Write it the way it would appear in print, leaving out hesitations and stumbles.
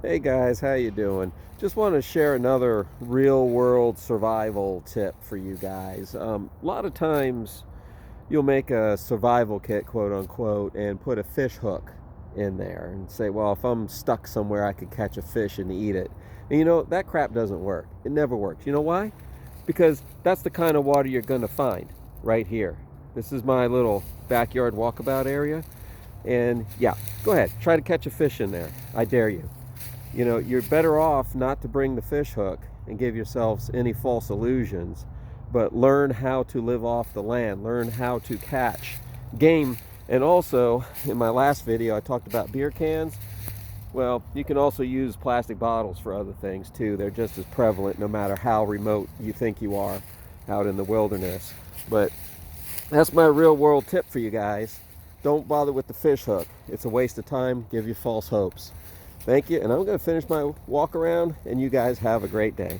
Hey guys, how you doing? Just want to share another real world survival tip for you guys. A lot of times you'll make a survival kit, quote unquote, and put a fish hook in there and say, well, if I'm stuck somewhere, I could catch a fish and eat it. And you know, that crap doesn't work. It never works. You know why? Because that's the kind of water you're going to find right here. This is my little backyard walkabout area. And yeah, go ahead, try to catch a fish in there. I dare you. You know, you're better off not to bring the fish hook and give yourselves any false illusions, but learn how to live off the land, learn how to catch game. And also, in my last video, I talked about beer cans. Well, you can also use plastic bottles for other things too. They're just as prevalent no matter how remote you think you are out in the wilderness. But that's my real world tip for you guys. Don't bother with the fish hook. It's a waste of time, give you false hopes. Thank you, and I'm going to finish my walk around, and you guys have a great day.